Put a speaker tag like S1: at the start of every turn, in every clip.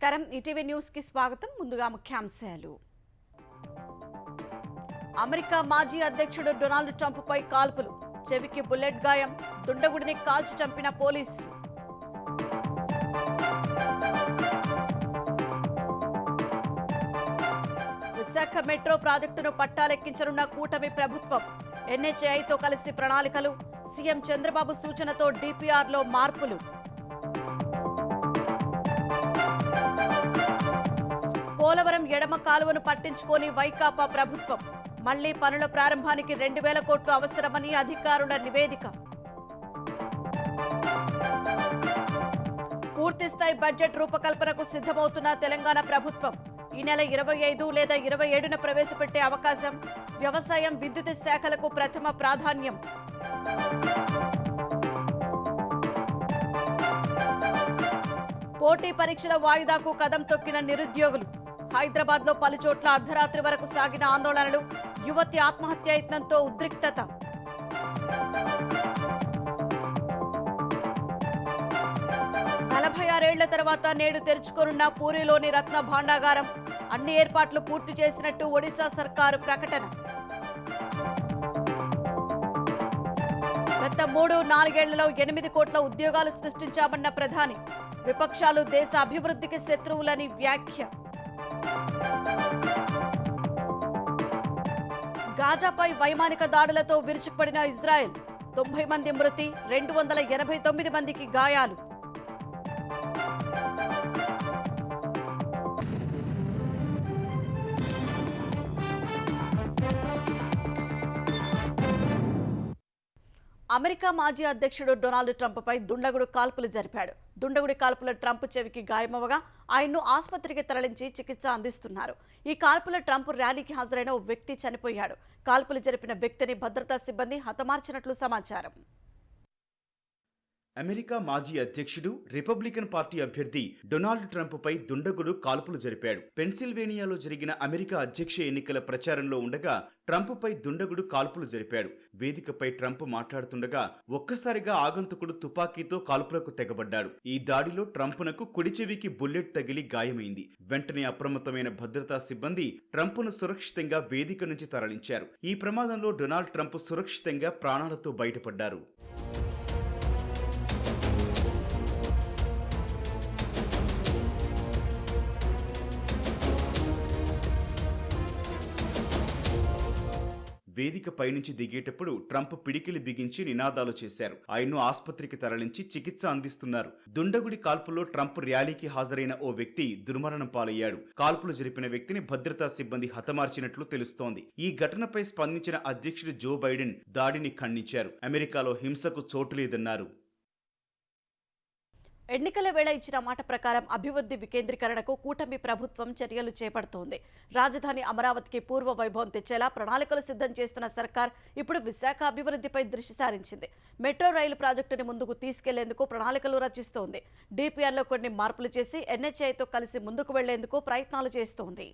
S1: నమస్కారం ETV news కి స్వాగతం. ముందుగా ముఖ్యాంశాలు. అమెరికా మాజీ అధ్యక్షుడు డొనాల్డ్ ట్రంప్ పై కాల్పులు, చెవికి బుల్లెట్ గాయం, దుండగుడిని కాల్చి చంపిన పోలీసులు. విశాఖ మెట్రో ప్రాజెక్టును పట్టాలెక్కించనున్న కూటమి ప్రభుత్వం. ఎన్హెచ్ఏఐతో కలిసి ప్రణాళికలు, సీఎం చంద్రబాబు సూచనతో డిపిఆర్లో మార్పులు. పోలవరం ఎడమ కాలువను పట్టించుకొని వైకాపా ప్రభుత్వం. మళ్లీ పనుల ప్రారంభానికి 2000 కోట్లు అవసరమని అధికారుల నివేదిక. పూర్తిస్థాయి బడ్జెట్ రూపకల్పనకు సిద్ధమవుతున్న తెలంగాణ ప్రభుత్వం. ఈ నెల 25 లేదా 27న ప్రవేశపెట్టే అవకాశం. వ్యవసాయం, విద్యుత్ శాఖలకు ప్రథమ ప్రాధాన్యం. పోటీ పరీక్షల వాయిదాకు కదం తొక్కిన నిరుద్యోగులు. హైదరాబాద్ లో పలుచోట్ల అర్ధరాత్రి వరకు సాగిన ఆందోళనలు. యువతి ఆత్మహత్యాయత్నంతో ఉద్రిక్తత. 46 ఏళ్ల తర్వాత నేడు తెరుచుకోనున్న పూరిలోని రత్న భాండాగారం. అన్ని ఏర్పాట్లు పూర్తి చేసినట్టు ఒడిశా సర్కారు ప్రకటన. గత 3-4 ఏళ్లలో 8 కోట్ల ఉద్యోగాలు సృష్టించామన్న ప్రధాని. విపక్షాలు దేశ అభివృద్ధికి శత్రువులని వ్యాఖ్య. గాజాపై వైమానిక దాడులతో విరుచుకుపడిన ఇజ్రాయెల్. 90 మంది మృతి, 289 మందికి గాయాలు. అమెరికా మాజీ అధ్యక్షుడు డొనాల్డ్ ట్రంప్ పై దుండగుడు కాల్పులు జరిపాడు. దుండగుడి కాల్పుల ట్రంప్ చెవికి గాయమవగా ఆయన్ను ఆసుపత్రికి తరలించి చికిత్స అందిస్తున్నారు. ఈ కాల్పుల ట్రంప్ ర్యాలీకి హాజరైన ఓ వ్యక్తి చనిపోయాడు. కాల్పులు జరిపిన వ్యక్తిని భద్రతా సిబ్బంది హతమార్చినట్లు సమాచారం.
S2: అమెరికా మాజీ అధ్యక్షుడు, రిపబ్లికన్ పార్టీ అభ్యర్థి డొనాల్డ్ ట్రంప్ పై దుండగుడు కాల్పులు జరిపాడు. పెన్సిల్వేనియాలో జరిగిన అమెరికా అధ్యక్ష ఎన్నికల ప్రచారంలో ఉండగా ట్రంప్ పై దుండగుడు కాల్పులు జరిపాడు. వేదికపై ట్రంప్ మాట్లాడుతుండగా ఒక్కసారిగా ఆగంతుకుడు తుపాకీతో కాల్పులకు తెగబడ్డాడు. ఈ దాడిలో ట్రంప్నకు కుడి చెవికి బుల్లెట్ తగిలి గాయమైంది. వెంటనే అప్రమత్తమైన భద్రతా సిబ్బంది ట్రంప్ను సురక్షితంగా వేదిక నుంచి తరలించారు. ఈ ప్రమాదంలో డొనాల్డ్ ట్రంప్ సురక్షితంగా ప్రాణాలతో బయటపడ్డారు. వేదిక పైనుంచి దిగేటప్పుడు ట్రంప్ పిడికిలి బిగించి నినాదాలు చేశారు. ఆయన్ను ఆసుపత్రికి తరలించి చికిత్స అందిస్తున్నారు. దుండగుడి కాల్పుల్లో ట్రంప్ ర్యాలీకి హాజరైన ఓ వ్యక్తి దుర్మరణం పాలయ్యాడు. కాల్పులు జరిపిన వ్యక్తిని భద్రతా సిబ్బంది హతమార్చినట్లు తెలుస్తోంది. ఈ ఘటనపై స్పందించిన అధ్యక్షుడు జో బైడెన్ దాడిని ఖండించారు. అమెరికాలో హింసకు చోటు లేదన్నారు.
S1: ఎన్నికల వేళ ఇచ్చిన మాట ప్రకారం అభివృద్ధి వికేంద్రీకరణకు కూటమి ప్రభుత్వం చర్యలు చేపడుతోంది. రాజధాని అమరావతికి పూర్వ వైభవం తెచ్చేలా ప్రణాళికలు సిద్ధం చేస్తున్న సర్కార్ ఇప్పుడు విశాఖ అభివృద్ధిపై దృష్టి సారించింది. మెట్రో రైలు ప్రాజెక్టుని ముందుకు తీసుకెళ్లేందుకు ప్రణాళికలు రచిస్తోంది. డిపిఆర్లో కొన్ని మార్పులు చేసి ఎన్హెచ్ఐతో కలిసి ముందుకు వెళ్లేందుకు ప్రయత్నాలు చేస్తోంది.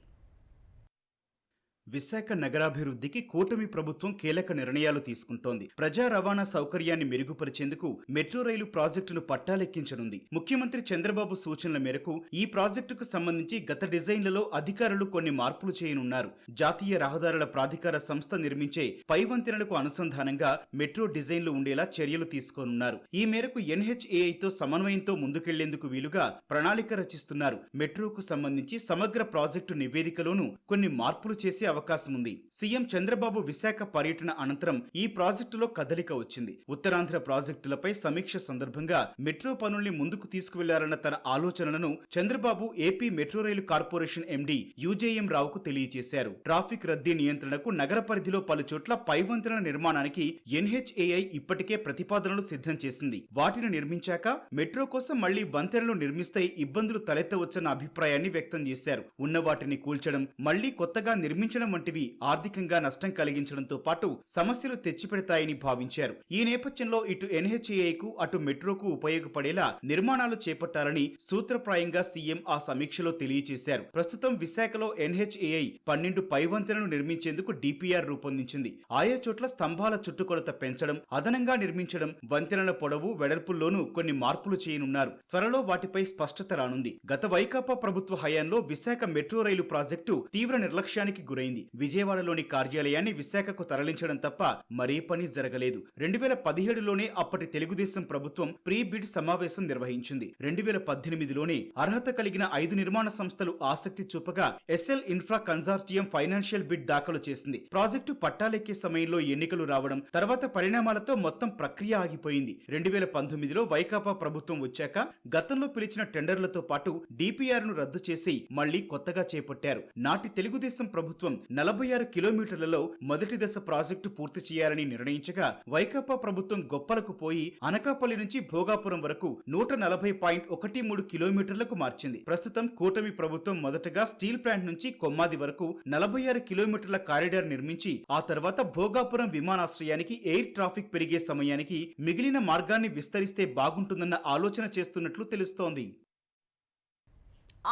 S2: విశాఖ నగరాభివృద్ధికి కూటమి ప్రభుత్వం కీలక నిర్ణయాలు తీసుకుంటోంది. ప్రజా రవాణా సౌకర్యాన్ని మెరుగుపరిచేందుకు మెట్రో రైలు ప్రాజెక్టును పట్టాలెక్కించనుంది. ముఖ్యమంత్రి చంద్రబాబు సూచనల మేరకు ఈ ప్రాజెక్టుకు సంబంధించి గత డిజైన్లలో అధికారులు కొన్ని మార్పులు చేయనున్నారు. జాతీయ రహదారుల ప్రాధికార సంస్థ నిర్మించే పై వంతెనలకు అనుసంధానంగా మెట్రో డిజైన్లు ఉండేలా చర్యలు తీసుకోనున్నారు. ఈ మేరకు ఎన్హెచ్ఏఐతో సమన్వయంతో ముందుకెళ్లేందుకు వీలుగా ప్రణాళిక రచిస్తున్నారు. మెట్రోకు సంబంధించి సమగ్ర ప్రాజెక్టు నివేదికలోనూ కొన్ని మార్పులు చేసే అవకాశం ఉంది. సీఎం చంద్రబాబు విశాఖ పర్యటన అనంతరం ఈ ప్రాజెక్టులో కదలిక వచ్చింది. ఉత్తరాంధ్ర ప్రాజెక్టులపై సమీక్ష సందర్భంగా మెట్రో పనుల్ని ముందుకు తీసుకువెళ్లారన్న తన ఆలోచనలను చంద్రబాబు ఏపీ మెట్రో రైలు కార్పొరేషన్ ఎండీ యూజేఎం రావుకు తెలియజేశారు. ట్రాఫిక్ రద్దీ నియంత్రణకు నగర పరిధిలో పలుచోట్ల పైవంతెనల నిర్మాణానికి ఎన్హెచ్ఏఐ ఇప్పటికే ప్రతిపాదనలు సిద్ధం చేసింది. వాటిని నిర్మించాక మెట్రో కోసం మళ్లీ వంతెనలు నిర్మిస్తే ఇబ్బందులు తలెత్తవచ్చన్న అభిప్రాయాన్ని వ్యక్తం చేశారు. ఉన్న వాటిని కూల్చడం, మళ్లీ కొత్తగా నిర్మించడం తరలించడం వంటివి ఆర్థికంగా నష్టం కలిగించడంతో పాటు సమస్యలు తెచ్చిపెడతాయని భావించారు. ఈ నేపథ్యంలో ఇటు ఎన్హెచ్ఏఐకు అటు మెట్రోకు ఉపయోగపడేలా నిర్మాణాలు చేపట్టాలని సూత్రప్రాయంగా సీఎం ఆ సమీక్షలో తెలియజేశారు. ప్రస్తుతం విశాఖలో ఎన్హెచ్ఏఐ 12 పైవంతెనలు నిర్మించేందుకు డిపిఆర్ రూపొందించింది. ఆయా చోట్ల స్తంభాల చుట్టుకొలత పెంచడం, అదనంగా నిర్మించడం, వంతెనల పొడవు వెడల్పుల్లోనూ కొన్ని మార్పులు చేయనున్నారు. త్వరలో వాటిపై స్పష్టత రానుంది. గత వైకాపా ప్రభుత్వ హయాంలో విశాఖ మెట్రో రైలు ప్రాజెక్టు తీవ్ర నిర్లక్ష్యానికి గురైంది. విజయవాడలోని కార్యాలయాన్ని విశాఖకు తరలించడం తప్ప మరే పని జరగలేదు. 2017లోనే అప్పటి తెలుగుదేశం ప్రభుత్వం ప్రీ బిడ్ సమావేశం నిర్వహించింది. 2018లోనే అర్హత కలిగిన 5 నిర్మాణ సంస్థలు ఆసక్తి చూపగా SL infra consortium financial bid దాఖలు చేసింది. ప్రాజెక్టు పట్టాలెక్కే సమయంలో ఎన్నికలు రావడం, తర్వాత పరిణామాలతో మొత్తం ప్రక్రియ ఆగిపోయింది. 2019లో వైకాపా ప్రభుత్వం వచ్చాక గతంలో పిలిచిన టెండర్లతో పాటు డిపిఆర్ ను రద్దు చేసి మళ్లీ కొత్తగా చేపట్టారు. నాటి తెలుగుదేశం ప్రభుత్వం 46 కిలోమీటర్లలో మొదటి దశ ప్రాజెక్టు పూర్తి చేయాలని నిర్ణయించగా వైకాపా ప్రభుత్వం గొప్పలకు పోయి అనకాపల్లి నుంచి భోగాపురం వరకు 140.13 కిలోమీటర్లకు మార్చింది. ప్రస్తుతం కూటమి ప్రభుత్వం మొదటగా స్టీల్ ప్లాంట్ నుంచి కొమ్మాది వరకు 46 కిలోమీటర్ల కారిడార్ నిర్మించి ఆ తర్వాత భోగాపురం విమానాశ్రయానికి ఎయిర్ ట్రాఫిక్ పెరిగే సమయానికి మిగిలిన మార్గాన్ని విస్తరిస్తే బాగుంటుందన్న ఆలోచన చేస్తున్నట్లు తెలుస్తోంది.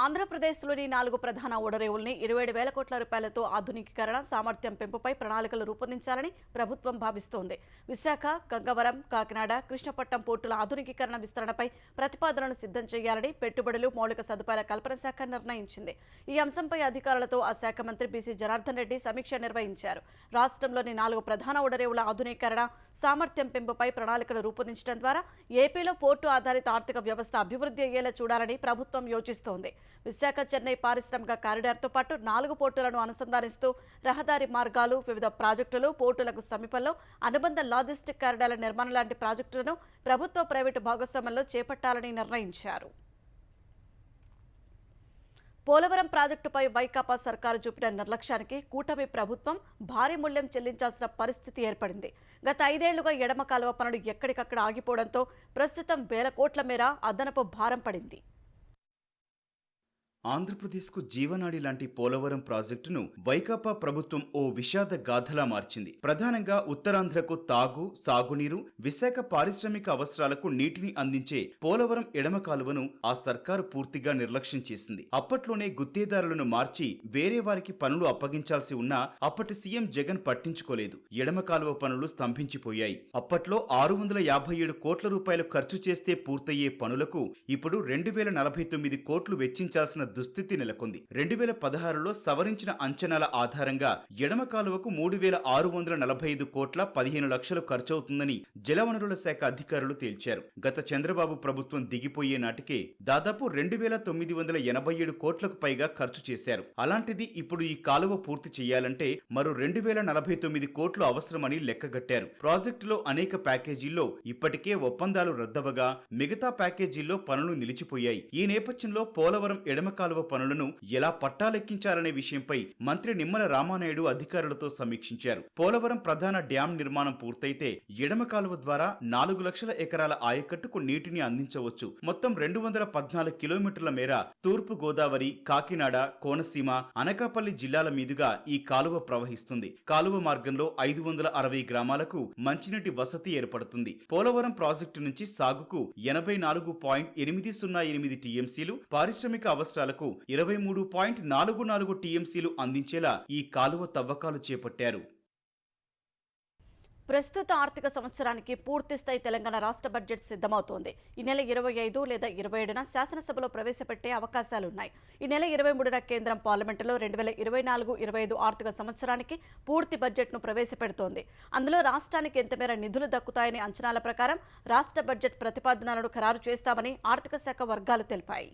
S1: ఆంధ్రప్రదేశ్లోని 4 ప్రధాన ఓడరేవుల్ని 27,000 కోట్ల రూపాయలతో ఆధునికీకరణ, సామర్థ్యం పెంపుపై ప్రణాళికలు రూపొందించాలని ప్రభుత్వం భావిస్తోంది. విశాఖ, గంగవరం, కాకినాడ, కృష్ణపట్నం పోర్టుల ఆధునికీకరణ, విస్తరణపై ప్రతిపాదనలు సిద్ధం చేయాలని పెట్టుబడులు, మౌలిక సదుపాయాల కల్పన శాఖ నిర్ణయించింది. ఈ అంశంపై అధికారులతో ఆ శాఖ మంత్రి బీసీ జనార్దన్ రెడ్డి సమీక్ష నిర్వహించారు. రాష్ట్రంలోని 4 ప్రధాన ఓడరేవుల ఆధునీకరణ, సామర్థ్యం పెంపుపై ప్రణాళికలు రూపొందించడం ద్వారా ఏపీలో పోర్టు ఆధారిత ఆర్థిక వ్యవస్థ అభివృద్ధి అయ్యేలా చూడాలని ప్రభుత్వం యోచిస్తోంది. విశాఖ చెన్నై పారిశ్రామిక కారిడార్తో పాటు 4 పోర్టులను అనుసంధానిస్తూ రహదారి మార్గాలు, వివిధ ప్రాజెక్టులు, పోర్టులకు సమీపంలో అనుబంధ లాజిస్టిక్ కారిడార్ల నిర్మాణం లాంటి ప్రాజెక్టులను ప్రభుత్వ, ప్రైవేటు భాగస్వామ్యంలో చేపట్టాలని నిర్ణయించారు. పోలవరం ప్రాజెక్టుపై వైకాపా సర్కారు చూపిన నిర్లక్ష్యానికి కూటమి ప్రభుత్వం భారీ మూల్యం చెల్లించాల్సిన పరిస్థితి ఏర్పడింది. గత 5 ఏళ్లుగా ఎడమ కాలువ పనులు ఎక్కడికక్కడ ఆగిపోవడంతో ప్రస్తుతం వేల కోట్ల మేర అదనపు భారం పడింది.
S2: ఆంధ్రప్రదేశ్కు జీవనాడి లాంటి పోలవరం ప్రాజెక్టును వైకాపా ప్రభుత్వం ఓ విషాద గాథలా మార్చింది. ప్రధానంగా ఉత్తరాంధ్రకు తాగు, సాగునీరు, విశాఖ పారిశ్రామిక అవసరాలకు నీటిని అందించే పోలవరం ఎడమ కాలువను ఆ సర్కారు పూర్తిగా నిర్లక్ష్యం చేసింది. అప్పట్లోనే గుత్తేదారులను మార్చి వేరే వారికి పనులు అప్పగించాల్సి ఉన్నా అప్పటి సీఎం జగన్ పట్టించుకోలేదు. ఎడమ కాలువ పనులు స్తంభించిపోయాయి. అప్పట్లో 657 కోట్ల రూపాయలు ఖర్చు చేస్తే పూర్తయ్యే పనులకు ఇప్పుడు 2049 కోట్లు వెచ్చించాల్సిన దుస్థితి నెలకొంది. 2016లో సవరించిన అంచనాల ఆధారంగా ఎడమ కాలువకు 3,645 కోట్ల 15 లక్షలు ఖర్చవుతుందని జలవనరుల శాఖ అధికారులు తేల్చారు. గత చంద్రబాబు ప్రభుత్వం దిగిపోయే నాటికే దాదాపు 2,987 కోట్లకు పైగా ఖర్చు చేశారు. అలాంటిది ఇప్పుడు ఈ కాలువ పూర్తి చేయాలంటే మరో 2,049 కోట్లు అవసరమని లెక్కగట్టారు. ప్రాజెక్టులో అనేక ప్యాకేజీల్లో ఇప్పటికే ఒప్పందాలు రద్దవగా మిగతా ప్యాకేజీల్లో పనులు నిలిచిపోయాయి. ఈ నేపథ్యంలో పోలవరం ఎడమ కాలువ పనులను ఎలా పట్టాలెక్కించాలనే విషయంపై మంత్రి నిమ్మల రామానాయుడు అధికారులతో సమీక్షించారు. పోలవరం ప్రధాన డ్యాం నిర్మాణం పూర్తయితే ఎడమ కాలువ ద్వారా 4 లక్షల ఎకరాల ఆయకట్టుకు నీటిని అందించవచ్చు. మొత్తం 214 కిలోమీటర్ల మేర తూర్పు గోదావరి, కాకినాడ, కోనసీమ, అనకాపల్లి జిల్లాల మీదుగా ఈ కాలువ ప్రవహిస్తుంది. కాలువ మార్గంలో 560 గ్రామాలకు మంచినీటి వసతి ఏర్పడుతుంది. పోలవరం ప్రాజెక్టు నుంచి సాగుకు 84.808 టీఎంసీలు, పారిశ్రామిక అవసరాలకు 23.44 టీఎంసీలు అందించేలా ఈ కాలువ తవ్వకాలు చేపట్టారు.
S1: ప్రస్తుత ఆర్థిక సంవత్సరానికి పూర్తిస్థాయి తెలంగాణ రాష్ట్ర బడ్జెట్ సిద్ధమవుతోంది. ఈ నెల 25 లేదా 27న శాసనసభలో ప్రవేశపెట్టే అవకాశాలున్నాయి. ఈ నెల 23న కేంద్రం పార్లమెంటులో 2024-25 ఆర్థిక సంవత్సరానికి పూర్తి బడ్జెట్ను ప్రవేశపెడుతోంది. అందులో రాష్ట్రానికి ఎంతమేర నిధులు దక్కుతాయనే అంచనాల ప్రకారం రాష్ట్ర బడ్జెట్ ప్రతిపాదనలను ఖరారు చేస్తామని ఆర్థిక శాఖ వర్గాలు తెలిపాయి.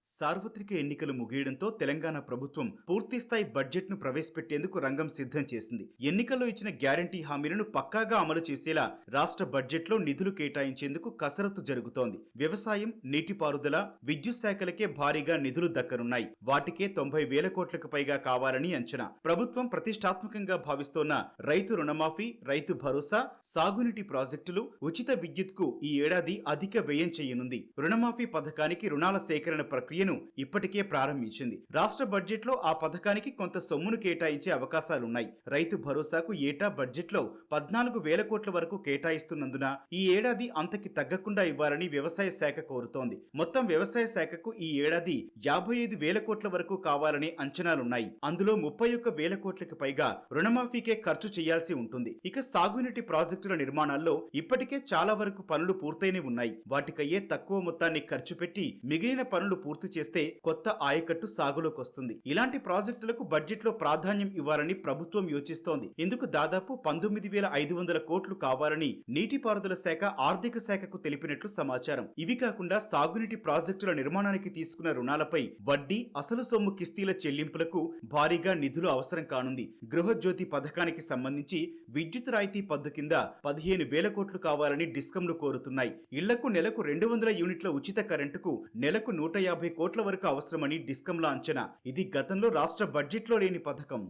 S2: సార్వత్రిక ఎన్నికలు ముగియడంతో తెలంగాణ ప్రభుత్వం పూర్తిస్థాయి బడ్జెట్ ను ప్రవేశపెట్టేందుకు రంగం సిద్ధం చేసింది. ఎన్నికల్లో ఇచ్చిన గ్యారంటీ హామీలను పక్కాగా అమలు చేసేలా రాష్ట్ర బడ్జెట్ లో నిధులు కేటాయించేందుకు కసరత్తు జరుగుతోంది. వ్యవసాయం, నీటిపారుదల, విద్యుత్ శాఖలకే భారీగా నిధులు దక్కనున్నాయి. వాటికే 90,000 కోట్లకు పైగా కావాలని అంచనా. ప్రభుత్వం ప్రతిష్టాత్మకంగా భావిస్తోన్న రైతు రుణమాఫీ, రైతు భరోసా, సాగునీటి ప్రాజెక్టులు, ఉచిత విద్యుత్కు ఈ ఏడాది అధిక వ్యయం చేయనుంది. రుణమాఫీ పథకానికి రుణాల సేకరణ ప్రక్రియ ప్రక్రియను ఇప్పటికే ప్రారంభించింది. రాష్ట్ర బడ్జెట్లో ఆ పథకానికి కొంత సొమ్మును కేటాయించే అవకాశాలున్నాయి. రైతు భరోసాకు ఏటా బడ్జెట్లో 14,000 కోట్ల వరకు కేటాయిస్తున్నందున ఈ ఏడాది అంతకి తగ్గకుండా ఇవ్వాలని వ్యవసాయ శాఖ కోరుతోంది. మొత్తం వ్యవసాయ శాఖకు ఈ ఏడాది 55,000 కోట్ల వరకు కావాలనే అంచనాలున్నాయి. అందులో 31,000 కోట్లకు పైగా రుణమాఫీకే ఖర్చు చేయాల్సి ఉంటుంది. ఇక సాగునీటి ప్రాజెక్టుల నిర్మాణాల్లో ఇప్పటికే చాలా వరకు పనులు పూర్తయినే ఉన్నాయి. వాటికయ్యే తక్కువ మొత్తాన్ని ఖర్చు పెట్టి మిగిలిన పనులు పూర్తి చేస్తే కొత్త ఆయకట్టు సాగులోకి వస్తుంది. ఇలాంటి ప్రాజెక్టులకు బడ్జెట్లో ప్రాధాన్యం ఇవ్వాలని ప్రభుత్వం యోచిస్తోంది. ఇందుకు దాదాపు 19,500 కోట్లు కావాలని నీటిపారుదల శాఖ ఆర్థిక శాఖకు తెలిపినట్లు సమాచారం. ఇవి కాకుండా సాగునీటి ప్రాజెక్టుల నిర్మాణానికి తీసుకున్న రుణాలపై వడ్డీ, అసలు సొమ్ము కిస్తీల చెల్లింపులకు భారీగా నిధులు అవసరం కానుంది. గృహజ్యోతి పథకానికి సంబంధించి విద్యుత్ రాయితీ పద్దు కింద 15,000 కోట్లు కావాలని డిస్కంలు కోరుతున్నాయి. ఇళ్లకు నెలకు 200 యూనిట్ల ఉచిత కరెంటుకు నెలకు 150 కోట్ల వరకు అవసరమని డిస్కంల అంచనా. ఇది గతంలో రాష్ట్ర బడ్జెట్లో లేని పథకం.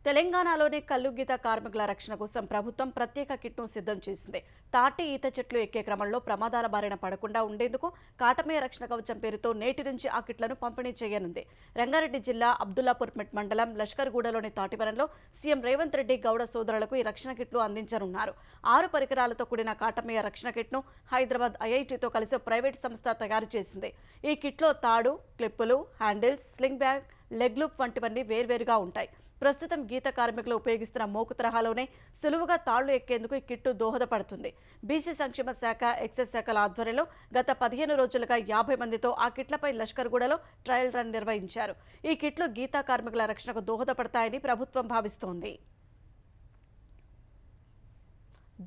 S1: తెలంగాణలోని కల్లుగీత కార్మికుల రక్షణ కోసం ప్రభుత్వం ప్రత్యేక కిట్ను సిద్ధం చేసింది. తాటి ఈత చెట్లు ఎక్కే క్రమంలో ప్రమాదాల బారిన పడకుండా ఉండేందుకు కాటమయ్య రక్షణ కవచం పేరుతో నేటి నుంచి ఆ కిట్లను పంపిణీ చేయనుంది. రంగారెడ్డి జిల్లా అబ్దుల్లాపూర్మెట్ మండలం లష్కర్గూడలోని తాటివరంలో సీఎం రేవంత్ రెడ్డి గౌడ సోదరులకు ఈ రక్షణ కిట్లు అందించనున్నారు. 6 పరికరాలతో కూడిన కాటమయ్య రక్షణ కిట్ను హైదరాబాద్ ఐఐటీతో కలిసి ప్రైవేట్ సంస్థ తయారు చేసింది. ఈ కిట్లో తాడు, క్లిప్పులు, handles, sling bag, leg loop వంటివన్నీ వేర్వేరుగా ఉంటాయి. ప్రస్తుతం గీత కార్మికులు ఉపయోగిస్తున్న మోకు తరహాలోనే సులువుగా తాళ్లు ఎక్కేందుకు ఈ కిట్టు దోహదపడుతుంది. బీసీ సంక్షేమ శాఖ, ఎక్సైజ్ శాఖల ఆధ్వర్యంలో గత 15 రోజులుగా 50 మందితో ఆ కిట్లపై లష్కర్గూడలో ట్రయల్ రన్ నిర్వహించారు. ఈ కిట్లు గీతా కార్మికుల రక్షణకు దోహదపడతాయని ప్రభుత్వం భావిస్తోంది.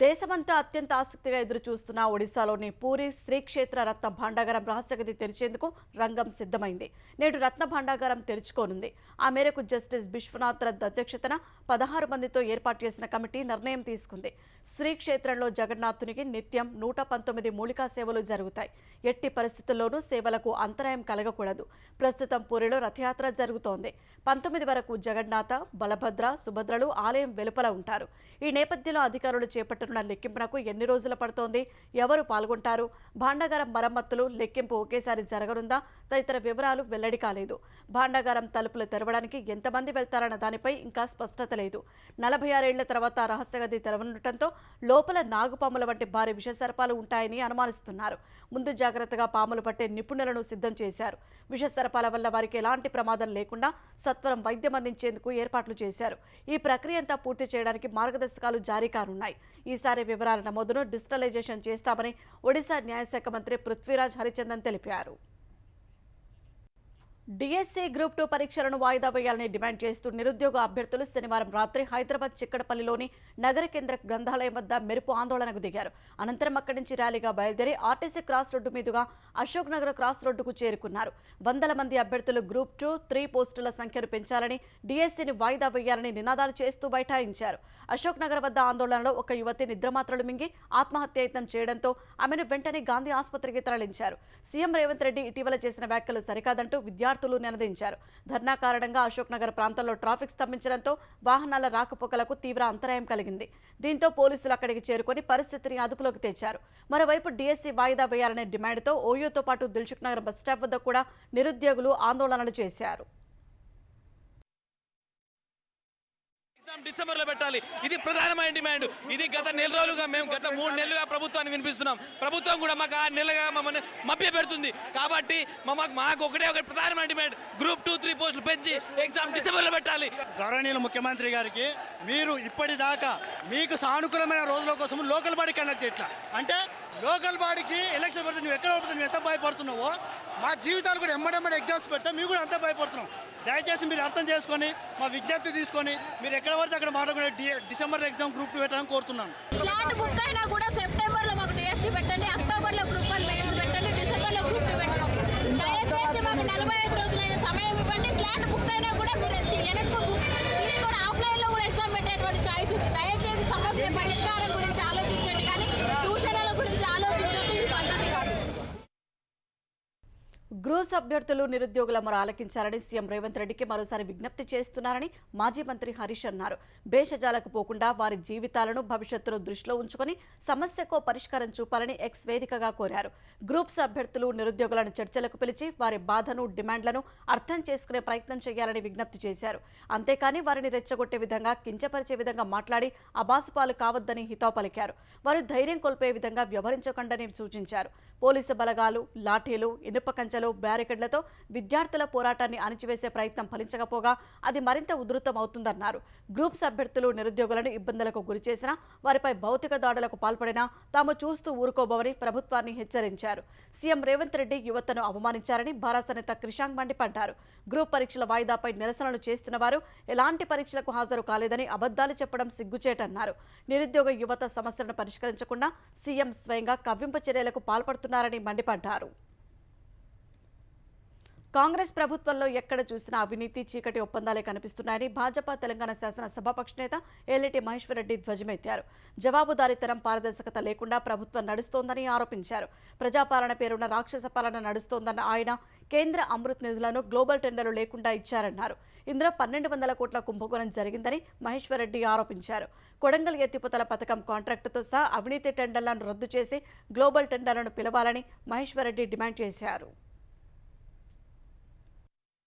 S1: దేశమంతా అత్యంత ఆసక్తిగా ఎదురుచూస్తున్న ఒడిశాలోని పూరి శ్రీక్షేత్ర రత్న భాండాగారం రహస్యగది తెరిచేందుకు రంగం సిద్ధమైంది. నేడు రత్న భాండాగారం తెరుచుకోనుంది. ఆ మేరకు జస్టిస్ విశ్వనాథ్ రథ్ అధ్యక్షతన 16 మందితో ఏర్పాటు చేసిన కమిటీ నిర్ణయం తీసుకుంది. శ్రీక్షేత్రంలో జగన్నాథునికి నిత్యం 119 మూలికా సేవలు జరుగుతాయి. ఎట్టి పరిస్థితుల్లోనూ సేవలకు అంతరాయం కలగకూడదు. ప్రస్తుతం పూరిలో రథయాత్ర జరుగుతోంది. 19 వరకు జగన్నాథ, బలభద్ర, సుభద్రలు ఆలయం వెలుపల ఉంటారు. ఈ నేపథ్యంలో అధికారులు చేపట్టనున్న లెక్కింపునకు ఎన్ని రోజులు పడుతోంది, ఎవరు పాల్గొంటారు, భాండాగారం మరమ్మతులు, లెక్కింపు ఒకేసారి జరగనుందా తదితర వివరాలు వెల్లడి కాలేదు. భాండాగారం తలుపులు తెరవడానికి ఎంతమంది వెళ్తారన్న దానిపై ఇంకా స్పష్టత లేదు. 46 ఏళ్ల తర్వాత రహస్యగది తెరవనుండటంతో లోపల నాగుపాముల వంటి భారీ విషసర్పాలు ఉంటాయని అనుమానిస్తున్నారు. ముందు జాగ్రత్తగా పాములు పట్టే నిపుణులను సిద్ధం చేశారు. విషసర్పాల వల్ల వారికి ఎలాంటి ప్రమాదం లేకుండా సత్వరం వైద్యం అందించేందుకు ఏర్పాట్లు చేశారు. ఈ ప్రక్రియ అంతా పూర్తి చేయడానికి మార్గదర్శకాలు జారీ కానున్నాయి. ఈసారి వివరాల నమోదును డిజిటలైజేషన్ చేస్తామని ఒడిశా న్యాయశాఖ మంత్రి పృథ్వీరాజ్ హరిచందన్ తెలిపారు. డిఎస్సి గ్రూప్ 2 పరీక్షలను వాయిదా వేయాలని డిమాండ్ చేస్తూ నిరుద్యోగ అభ్యర్థులు శనివారం రాత్రి హైదరాబాద్ చిక్కడపల్లిలోని నగర కేంద్ర గ్రంథాలయం వద్ద మెరుపు ఆందోళనకు దిగారు. అనంతరం అక్కడి నుంచి ర్యాలీగా బయలుదేరి ఆర్టీసీ క్రాస్ రోడ్డు మీదుగా అశోక్ నగర్ క్రాస్ రోడ్డుకు చేరుకున్నారు. వందల మంది అభ్యర్థులు గ్రూప్ 2, 3 పోస్టుల సంఖ్యను పెంచాలని, డిఎస్సిని వాయిదా వేయాలని నినాదాలు చేస్తూ బైఠాయించారు. అశోక్ నగర్ వద్ద ఆందోళనలో ఒక యువతి నిద్రమాత్రలు మింగి ఆత్మహత్యయత్నం చేయడంతో ఆమెను వెంటనే గాంధీ ఆసుపత్రికి తరలించారు. సీఎం రేవంత్ రెడ్డి ఇటీవల చేసిన వ్యాఖ్యలు సరికాదంటూ విద్యార్థులు నినదించారు. ధర్నా కారణంగా అశోక్ నగర్ ప్రాంతంలో ట్రాఫిక్ స్తంభించడంతో వాహనాల రాకపోకలకు తీవ్ర అంతరాయం కలిగింది. దీంతో పోలీసులు అక్కడికి చేరుకొని పరిస్థితిని అదుపులోకి తెచ్చారు. మరోవైపు డిఎస్సి వాయిదా వేయాలనే డిమాండ్తో ఓయూతో పాటు దిల్సుఖ్ నగర్ బస్టాప్ వద్ద కూడా నిరుద్యోగులు ఆందోళనలు చేశారు.
S3: డిసెంబర్లో పెట్టాలి, ఇది ప్రధానమైన డిమాండ్. ఇది గత 4 రోజులుగా మేము గత 3 నెలలుగా ప్రభుత్వాన్ని వినిపిస్తున్నాం. ప్రభుత్వం కూడా మాకు 6 నెలలుగా మమ్మల్ని మభ్య పెడుతుంది. కాబట్టి మాకు ఒకటే ప్రధానమైన డిమాండ్, గ్రూప్ 2, 3 పోస్టులు పెంచి ఎగ్జామ్ డిసెంబర్లో పెట్టాలి.
S4: గౌరవనీయులు ముఖ్యమంత్రి గారికి మీరు ఇప్పటిదాకా మీకు సానుకూలమైన రోజుల కోసం లోకల్ బాడీ కండక్ట్ చేయట్లా, అంటే లోకల్ బాడీకి ఎలక్షన్ పెడితే నువ్వు ఎక్కడ పడుతుంది, నువ్వు ఎంత భయపడుతున్నావో మా జీవితాలు కూడా ఎమ్మడెమ్మడి ఎగ్జామ్స్ పెడితే మేము కూడా అంత భయపడుతున్నాం. దయచేసి మీరు అర్థం చేసుకొని మా విజ్ఞప్తి తీసుకొని మీరు ఎక్కడ పడితే అక్కడ మాట్లాడుకునే డిసెంబర్ ఎగ్జామ్ గ్రూప్ 2 పెట్టాలని కోరుతున్నాను.
S5: స్లాట్ బుక్ అయినా కూడా సెప్టెంబర్లో మాకు డిఎస్సి పెట్టండి, అక్టోబర్లో గ్రూప్ 1 మెయిన్స్ పెట్టండి, డిసెంబర్లో గ్రూప్ 2 పెట్టండి. దయచేసి మాకు 45 రోజులైన సమయం ఇవ్వండి. స్లాట్ బుక్ అయినా కూడా మీరు వెనక్కు తీసుకొని ఆఫ్లైన్లో కూడా ఎగ్జామ్ పెట్టేటువంటి ఛాయిస్ ఉంది. దయచేసి సమస్య పరిష్కారం గురించి ఆలోచించండి, కానీ ట్యూషన్ల గురించి ఆలోచించండి. ఈ పద్ధతి కాదు.
S1: గ్రూప్స్ అభ్యర్థులు నిరుద్యోగుల మొర ఆలకించాలని సీఎం రేవంత్ రెడ్డికి మరోసారి విజ్ఞప్తి చేస్తున్నారని మాజీ మంత్రి హరీష్ అన్నారు. భేషజాలకు పోకుండా వారి జీవితాలను భవిష్యత్తును దృష్టిలో ఉంచుకొని సమస్యకు పరిష్కారం చూపాలని ఎక్స్ వేదికగా కోరారు. గ్రూప్స్ అభ్యర్థులు నిరుద్యోగులను చర్చలకు పిలిచి వారి బాధను డిమాండ్లను అర్థం చేసుకునే ప్రయత్నం చేయాలని విజ్ఞప్తి చేశారు. అంతేకాని వారిని రెచ్చగొట్టే విధంగా కించపరిచే విధంగా మాట్లాడి అబాసుపాలు కావద్దని హితవు పలికారు. వారు ధైర్యం కోల్పోయే విధంగా వ్యవహరించకండని సూచించారు. పోలీసు బలగాలు, లాఠీలు, ఇనుప కంచెలు, బ్యారికేడ్లతో విద్యార్థుల పోరాటాన్ని అణిచివేసే ప్రయత్నం ఫలించకపోగా అది మరింత ఉధృతం అవుతుందన్నారు. గ్రూప్స్ అభ్యర్థులు నిరుద్యోగులను ఇబ్బందులకు గురిచేసినా వారిపై భౌతిక దాడులకు పాల్పడినా తాము చూస్తూ ఊరుకోబోమని ప్రభుత్వాన్ని హెచ్చరించారు. సీఎం రేవంత్ రెడ్డి యువతను అవమానించారని భారత నేత క్రిషాంక్ మండిపడ్డారు. గ్రూప్ పరీక్షల వాయిదాపై నిరసనలు చేస్తున్న వారు ఎలాంటి పరీక్షలకు హాజరు కాలేదని అబద్ధాలు చెప్పడం సిగ్గుచేటన్నారు. నిరుద్యోగ యువత సమస్యలను పరిష్కరించకుండా సీఎం స్వయంగా కవ్వింపు చర్యలకు పాల్పడుతున్నారని మండిపడ్డారు. కాంగ్రెస్ ప్రభుత్వంలో ఎక్కడ చూసినా అవినీతి, చీకటి ఒప్పందాలే కనిపిస్తున్నాయని భాజపా తెలంగాణ శాసనసభాపక్ష నేత ఏలేటి మహేశ్వర్ రెడ్డి ధ్వజమెత్తారు. జవాబుదారీతనం, పారదర్శకత లేకుండా ప్రభుత్వం నడుస్తోందని ఆరోపించారు. ప్రజాపాలన పేరున్న రాక్షస పాలన నడుస్తోందన్న ఆయన కేంద్ర అమృత్ నిధులను గ్లోబల్ టెండర్లు లేకుండా ఇచ్చారన్నారు. ఇందులో 1200 కోట్ల కుంభకోణం జరిగిందని మహేశ్వర్ రెడ్డి ఆరోపించారు. కొడంగల్ ఎత్తిపోతల పథకం కాంట్రాక్టుతో సహా అవినీతి టెండర్లను రద్దు చేసి గ్లోబల్ టెండర్లను పిలవాలని మహేశ్వర్ రెడ్డి డిమాండ్ చేశారు.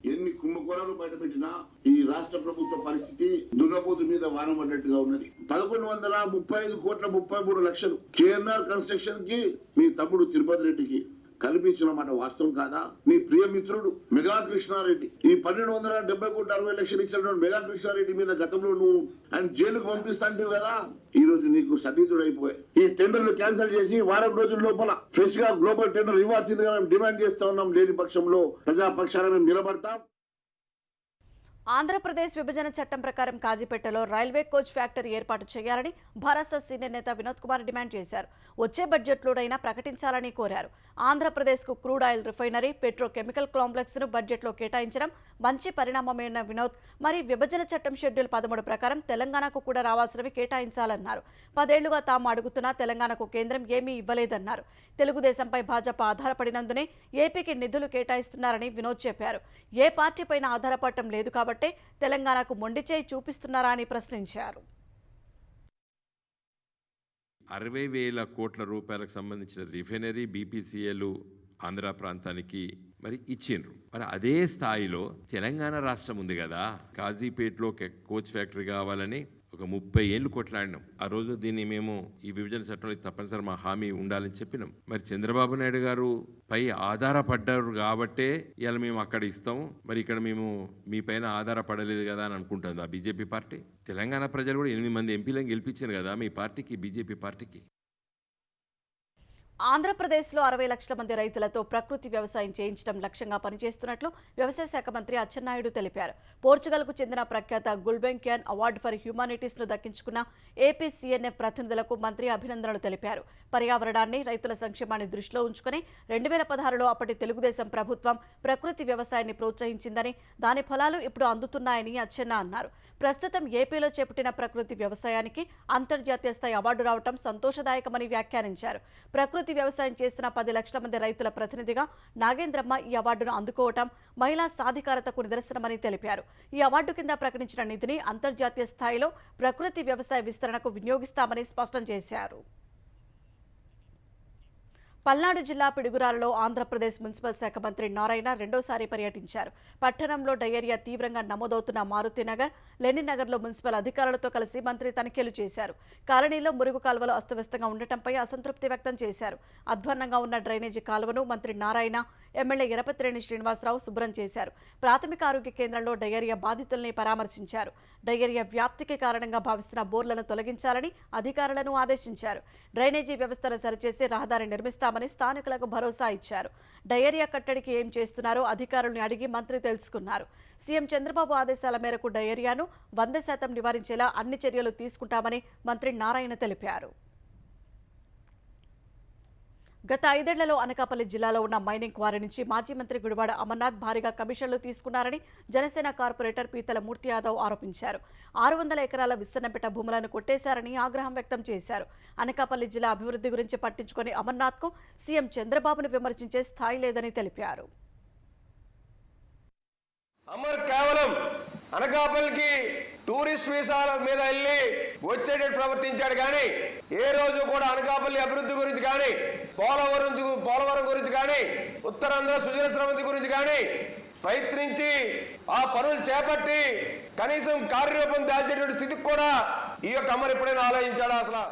S6: ఎన్ని కుంభకోణాలు బయటపెట్టినా ఈ రాష్ట్ర ప్రభుత్వ పరిస్థితి దున్నపోతు మీద వాన పడ్డట్టుగా ఉన్నది. 1135 కోట్ల 33 లక్షలు కేఎన్ఆర్ కన్స్ట్రక్షన్ కి మీ తమ్ముడు తిరుపతి రెడ్డికి కల్పించిన మాట వాస్తవం కాదా? మీ ప్రియ మిత్రుడు మెగా కృష్ణారెడ్డి ఈ 1270 కోట్ల 60 లక్షలు ఇచ్చిన మెగా కృష్ణారెడ్డి మీద గతంలో నువ్వు ఆయన జైలుకు పంపిస్తాంటివి కదా. ఈ రోజు నీకు సన్నిహితుడు అయిపోయాయి. ఈ టెండర్లు క్యాన్సిల్ చేసి వారం రోజుల లోపల ఫ్రెష్ గా గ్లోబల్ టెండర్ ఇవ్వాల్సిందిగా మేము డిమాండ్ చేస్తా ఉన్నాం. లేని పక్షంలో ప్రజాపక్షాన మేము నిలబడతాం.
S1: ఆంధ్రప్రదేశ్ విభజన చట్టం ప్రకారం కాజీపేటలో రైల్వే కోచ్ ఫ్యాక్టరీ ఏర్పాటు చేయాలని భారత సీనియర్ నేత వినోద్ కుమార్ డిమాండ్ చేశారు. వచ్చే బడ్జెట్లోనైనా ప్రకటించాలని కోరారు. ఆంధ్రప్రదేశ్కు crude oil refinery, petrochemical complex ను బడ్జెట్లో కేటాయించడం మంచి పరిణామమైన వినోద్, మరి విభజన చట్టం షెడ్యూల్ 13 ప్రకారం తెలంగాణకు కూడా రావాల్సినవి కేటాయించాలన్నారు. 10 ఏళ్లుగా తాము అడుగుతున్నా తెలంగాణకు కేంద్రం ఏమీ ఇవ్వలేదన్నారు. తెలుగుదేశంపై భాజపా ఆధారపడినందునే ఏపీకి నిధులు కేటాయిస్తున్నారని వినోద్ చెప్పారు. ఏ పార్టీపైన ఆధారపడటం లేదు కాబట్టి తెలంగాణకు మొండి చేయి చూపిస్తున్నారా అని ప్రశ్నించారు.
S7: 60,000 కోట్ల రూపాయలకు సంబంధించిన రిఫైనరీ, బీపీసీఎల్ ఆంధ్ర ప్రాంతానికి మరి ఇచ్చిండ్రు. మరి అదే స్థాయిలో తెలంగాణ రాష్ట్రం ఉంది కదా, కాజీపేటలో కోచ్ ఫ్యాక్టరీ కావాలని ఒక 30 ఏళ్ళు కొట్లాడినాం. ఆ రోజు దీన్ని మేము ఈ విభజన చట్టంలో తప్పనిసరి మా హామీ ఉండాలని చెప్పినాం. మరి చంద్రబాబు నాయుడు గారు పై ఆధారపడ్డారు కాబట్టే ఇవాళ మేము అక్కడ ఇస్తాం, మరి ఇక్కడ మేము మీ పైన ఆధారపడలేదు కదా అని అనుకుంటుంది ఆ బీజేపీ పార్టీ. తెలంగాణ ప్రజలు కూడా 8 మంది ఎంపీలను గెలిపించారు కదా మీ పార్టీకి, బీజేపీ పార్టీకి.
S1: ఆంధ్రప్రదేశ్లో 60 లక్షల మంది రైతులతో ప్రకృతి వ్యవసాయం చేయించడం లక్ష్యంగా పనిచేస్తున్నట్లు వ్యవసాయ శాఖ మంత్రి అచ్చెన్నాయుడు తెలిపారు. పోర్చుగల్కు చెందిన ప్రఖ్యాత గుల్బెంకియాన్ అవార్డు ఫర్ హ్యూమానిటీస్ ను దక్కించుకున్న ఏపీ సీఎన్ఎఫ్ ప్రతినిధులకు మంత్రి అభినందనలు తెలిపారు. పర్యావరణాన్ని, రైతుల సంక్షేమాన్ని దృష్టిలో ఉంచుకుని 2016లో అప్పటి తెలుగుదేశం ప్రభుత్వం ప్రకృతి వ్యవసాయాన్ని ప్రోత్సహించిందని, దాని ఫలాలు ఇప్పుడు అందుతున్నాయని అచ్చెన్నా అన్నారు. ప్రస్తుతం ఏపీలో చేపట్టిన ప్రకృతి వ్యవసాయానికి అంతర్జాతీయ స్థాయి అవార్డు రావడం సంతోషదాయకమని వ్యాఖ్యానించారు. ప్రకృతి వ్యవసాయం చేస్తున్న 10 లక్షల మంది రైతుల ప్రతినిధిగా నాగేంద్రమ్మ ఈ అవార్డును అందుకోవటం మహిళా సాధికారతకు నిదర్శనమని తెలిపారు. ఈ అవార్డు కింద ప్రకటించిన నిధిని అంతర్జాతీయ స్థాయిలో ప్రకృతి వ్యవసాయ విస్తరణకు వినియోగిస్తామని స్పష్టం చేశారు. పల్నాడు జిల్లా పిడుగురాలలో ఆంధ్రప్రదేశ్ మున్సిపల్ శాఖ మంత్రి నారాయణ రెండోసారి పర్యటించారు. పట్టణంలో డయేరియా తీవ్రంగా నమోదవుతున్న మారుతినగర్, లెనిన్ నగర్లో మున్సిపల్ అధికారులతో కలిసి మంత్రి తనిఖీలు చేశారు. కాలనీలో మురుగు కాలువలు అస్తవ్యస్తంగా ఉండటంపై అసంతృప్తి వ్యక్తం చేశారు. అధ్వాన్నంగా ఉన్న డ్రైనేజీ కాలువను మంత్రి నారాయణ, ఎమ్మెల్యే ఎరపతిరేణి శ్రీనివాసరావు శుభ్రం చేశారు. ప్రాథమిక ఆరోగ్య కేంద్రంలో డయేరియా బాధితుల్ని పరామర్శించారు. డయేరియా వ్యాప్తికి కారణంగా భావిస్తున్న బోర్లను తొలగించాలని అధికారులను ఆదేశించారు. డ్రైనేజీ వ్యవస్థను సరిచేసి రహదారి నిర్మిస్తామని స్థానికులకు భరోసా ఇచ్చారు. డయేరియా కట్టడికి ఏం చేస్తున్నారో అధికారులను అడిగి మంత్రి తెలుసుకున్నారు. సీఎం చంద్రబాబు ఆదేశాల మేరకు డయేరియాను 100% నివారించేలా అన్ని చర్యలు తీసుకుంటామని మంత్రి నారాయణ తెలిపారు. గత 5 ఏళ్లలో అనకాపల్లి జిల్లాలో ఉన్న మైనింగ్ క్వారీ నుంచి మాజీ మంత్రి గుడివాడ అమర్నాథ్ భారీగా కమిషన్లు తీసుకున్నారని జనసేన కార్పొరేటర్ పీతల మూర్తి యాదవ్ ఆరోపించారు. 600 ఎకరాల విస్తరణపేట భూములను కొట్టేశారని ఆగ్రహం వ్యక్తం చేశారు. అనకాపల్లి జిల్లా అభివృద్ధి గురించి పట్టించుకొని అమర్నాథ్కు సీఎం చంద్రబాబును విమర్శించే స్థాయి లేదని తెలిపారు.
S8: అమర్ కేవలం అనకాపల్లికి టూరిస్ట్ వీసాల మీద వెళ్ళి వచ్చేటట్టు ప్రవర్తించాడు కానీ ఏ రోజు కూడా అనకాపల్లి అభివృద్ధి గురించి కానీ పోలవరం గురించి కానీ ఉత్తరాంధ్ర సుజల స్రవంతి గురించి కానీ ప్రయత్నించి ఆ పనులు చేపట్టి కనీసం కార్యరూపం దాల్చేటువంటి స్థితికి కూడా ఈ యొక్క అమర్ ఎప్పుడైనా ఆలోచించాడా అసలు?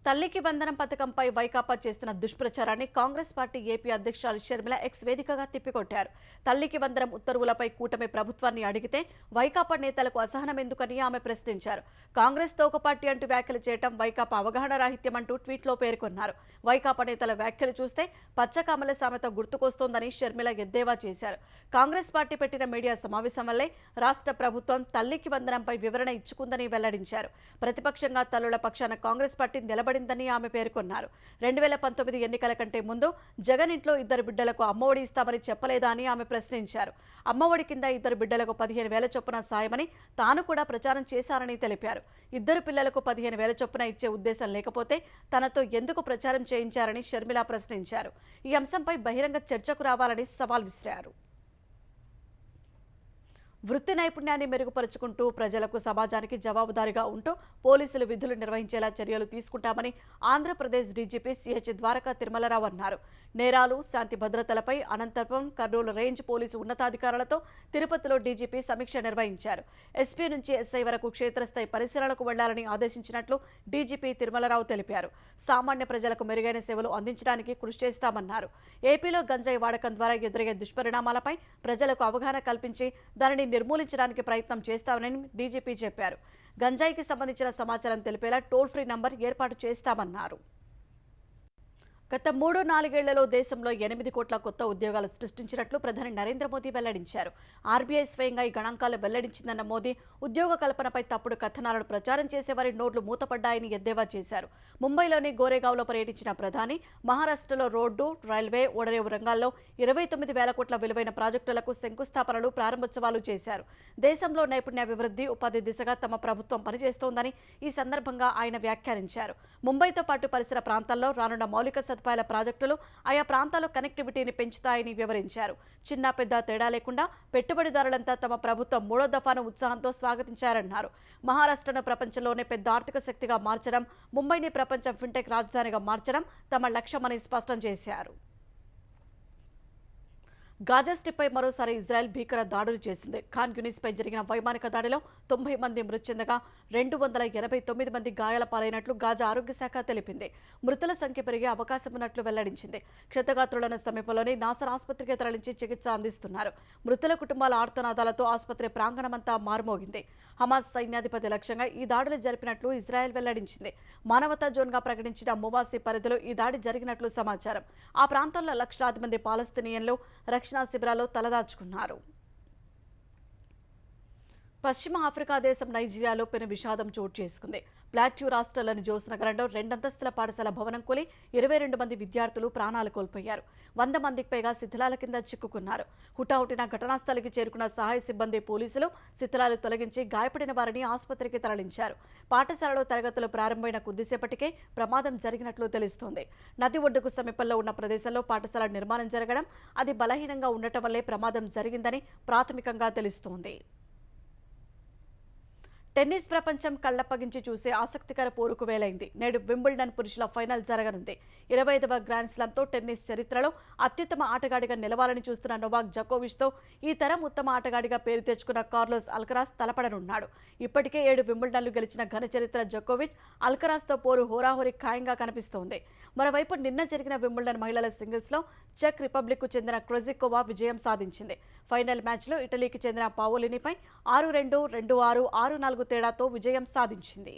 S1: తల్లికి వందనం పథకంపై వైకాపా చేస్తున్న దుష్ప్రచారాన్ని కాంగ్రెస్ పార్టీ ఏపీ అధ్యక్షురాలు షర్మిల ఎక్స్ వేదికగా తిప్పికొట్టారు. తల్లికి వందనం ఉత్తర్వులపై కూటమి ప్రభుత్వాన్ని అడిగితే వైకాపా నేతలకు అసహనం ఎందుకని ఆమె ప్రశ్నించారు. కాంగ్రెస్ తో ఒక పార్టీ అంటూ వ్యాఖ్యలు చేయడం వైకాపా అవగాహన రాహిత్యం అంటూ ట్వీట్లో పేర్కొన్నారు. వైకాపా నేతల వ్యాఖ్యలు చూస్తే పచ్చకామల సామెత గుర్తుకొస్తోందని షర్మిల ఎద్దేవా చేశారు. కాంగ్రెస్ పార్టీ పెట్టిన మీడియా సమావేశం వల్లే రాష్ట్ర ప్రభుత్వం తల్లికి వందనంపై వివరణ ఇచ్చుకుందని వెల్లడించారు. ప్రతిపక్షంగా తల్లుల పక్షాన కాంగ్రెస్ పార్టీ నిలబడిందని ఆమె పేర్కొన్నారు. 2019 ఎన్నికల కంటే ముందు జగన్ ఇంట్లో 2 బిడ్డలకు అమ్మఒడి ఇస్తామని చెప్పలేదా అని ఆమె ప్రశ్నించారు. అమ్మఒడి కింద 2 బిడ్డలకు 15,000 చొప్పున సాయమని తాను కూడా ప్రచారం చేశారని తెలిపారు. 2 పిల్లలకు 15,000 చొప్పున ఇచ్చే ఉద్దేశం లేకపోతే తనతో ఎందుకు ప్రచారం చేయించారని షర్మిల ప్రశ్నించారు. ఈ అంశంపై బహిరంగ చర్చకు రావాలని సవాల్ విసిరారు. వృత్తి నైపుణ్యాన్ని మెరుగుపరుచుకుంటూ ప్రజలకు సమాజానికి జవాబుదారీగా ఉంటూ పోలీసులు విధులు నిర్వహించేలా చర్యలు తీసుకుంటామని ఆంధ్రప్రదేశ్ డీజీపీ సిహెచ్ ద్వారకా తిరుమలరావు అన్నారు. నేరాలు, శాంతి భద్రతలపై అనంతపురం, కర్నూలు రేంజ్ పోలీసు ఉన్నతాధికారులతో తిరుపతిలో డీజీపీ సమీక్ష నిర్వహించారు. ఎస్పీ నుంచి ఎస్ఐ వరకు క్షేత్రస్థాయి పరిశీలనకు వెళ్లాలని ఆదేశించినట్లు డీజీపీ తిరుమలరావు తెలిపారు. సామాన్య ప్రజలకు మెరుగైన సేవలు అందించడానికి కృషి చేస్తామన్నారు. ఏపీలో గంజాయి వాడకం ద్వారా ఎదురయ్యే దుష్పరిణామాలపై ప్రజలకు అవగాహన కల్పించి దానిని నిర్మూలించడానికి ప్రయత్నం చేస్తామని డీజీపీ చెప్పారు. గంజాయికి సంబంధించిన సమాచారం తెలిపేలా టోల్ ఫ్రీ నంబర్ ఏర్పాటు చేస్తామన్నారు. గత 3-4 ఏళ్లలో దేశంలో 8 కోట్ల కొత్త ఉద్యోగాలు సృష్టించినట్లు ప్రధాని నరేంద్ర మోదీ వెల్లడించారు. ఆర్బీఐ స్వయంగా ఈ గణాంకాలు వెల్లడించిందన్న మోదీ ఉద్యోగ కల్పనపై తప్పుడు కథనాలను ప్రచారం చేసేవారి నోట్లు మూతపడ్డాయని ఎద్దేవా చేశారు. ముంబైలోని గోరేగావ్లో పర్యటించిన ప్రధాని మహారాష్ట్రలో రోడ్డు, రైల్వే, ఓడరేవు రంగాల్లో 29,000 కోట్ల విలువైన ప్రాజెక్టులకు శంకుస్థాపనలు, ప్రారంభోత్సవాలు చేశారు. దేశంలో నైపుణ్యాభివృద్ధి, ఉపాధి దిశగా తమ ప్రభుత్వం పనిచేస్తోందని ఈ సందర్భంగా ఆయన వ్యాఖ్యానించారు. ముంబైతో పాటు పరిసర ప్రాంతాల్లో రానున్న మౌలిక సదుపాయాల ప్రాజెక్టులు ఆయా ప్రాంతాల్లో కనెక్టివిటీని పెంచుతాయని వివరించారు. చిన్న పెద్ద తేడా లేకుండా పెట్టుబడిదారులంతా తమ ప్రభుత్వం 3వ దఫాను ఉత్సాహంతో స్వాగతించారన్నారు. మహారాష్ట్రను ప్రపంచంలోనే పెద్ద ఆర్థిక శక్తిగా మార్చడం, ముంబైని ప్రపంచ ఫిన్టెక్ రాజధానిగా మార్చడం తమ లక్ష్యమని స్పష్టం చేశారు. గాజా స్ట్రిప్పై మరోసారి ఇజ్రాయెల్ భీకర దాడులు చేసింది. ఖాన్ యూనిస్పై జరిగిన వైమానిక దాడిలో 90 మంది మృతి చెందగా 289 మంది గాయాల పాలైనట్లు గాజా ఆరోగ్య శాఖ తెలిపింది. మృతుల సంఖ్య పెరిగే అవకాశం ఉన్నట్లు వెల్లడించింది. క్షతగాత్రులను సమీపంలోని నాసర్ ఆసుపత్రికి తరలించి చికిత్స అందిస్తున్నారు. మృతుల కుటుంబాల ఆర్తనాదాలతో ఆసుపత్రి ప్రాంగణమంతా మారుమోగింది. హమాస్ సైన్యాధిపతి లక్ష్యంగా ఈ దాడులు జరిపినట్లు ఇజ్రాయెల్ వెల్లడించింది. మానవతా జోన్గా ప్రకటించిన మువాసి పరిధిలో ఈ దాడి జరిగినట్లు సమాచారం. ఆ ప్రాంతంలో లక్షలాది మంది పాలస్తీనియన్లు రక్షణ శిబిరాల్లో తలదాచుకున్నారు. పశ్చిమ ఆఫ్రికా దేశం నైజీరియాలో పెను విషాదం చోటు చేసుకుంది. ప్లాట్యూ రాష్ట్రంలోని జోస్ నగరంలో 2 అంతస్తుల పాఠశాల భవనం కూలి 22 మంది విద్యార్థులు ప్రాణాలు కోల్పోయారు. 100 మందికి పైగా శిథిలాల కింద చిక్కుకున్నారు. హుటాహుటిన ఘటనా స్థలికి చేరుకున్న సహాయ సిబ్బంది, పోలీసులు శిథిలాలు తొలగించి గాయపడిన వారిని ఆసుపత్రికి తరలించారు. పాఠశాలలో తరగతులు ప్రారంభమైన కొద్దిసేపటికే ప్రమాదం జరిగినట్లు తెలుస్తోంది. నది ఒడ్డుకు సమీపంలో ఉన్న ప్రదేశంలో పాఠశాల నిర్మాణం జరగడం, అది బలహీనంగా ఉండటం వల్లే ప్రమాదం జరిగిందని ప్రాథమికంగా తెలుస్తోంది. టెన్నిస్ ప్రపంచం కళ్లప్పగించి చూసే ఆసక్తికర పోరుకు వేలైంది. నేడు వింబుల్డన్ పురుషుల ఫైనల్ జరగనుంది. 25వ గ్రాండ్ స్లామ్తో టెన్నిస్ చరిత్రలో అత్యుత్తమ ఆటగాడిగా నిలవాలని చూస్తున్న నోవాక్ జకోవిచ్తో ఈ తరం ఉత్తమ ఆటగాడిగా పేరు తెచ్చుకున్న కార్లోస్ అల్కరాజ్ తలపడనున్నాడు. ఇప్పటికే 7 వింబుల్డన్లు గెలిచిన ఘన చరిత్ర జకోవిచ్, అల్కరాజ్తో పోరు హోరాహోరీ ఖాయంగా కనిపిస్తోంది. మరోవైపు నిన్న జరిగిన వింబుల్డన్ మహిళల సింగిల్స్లో చెక్ రిపబ్లిక్కు చెందిన క్రోజికోవా విజయం సాధించింది. ఫైనల్ మ్యాచ్లో ఇటలీకి చెందిన పావోలినిపై 6-2, 2-6, 6-4 తేడాతో విజయం సాధించింది.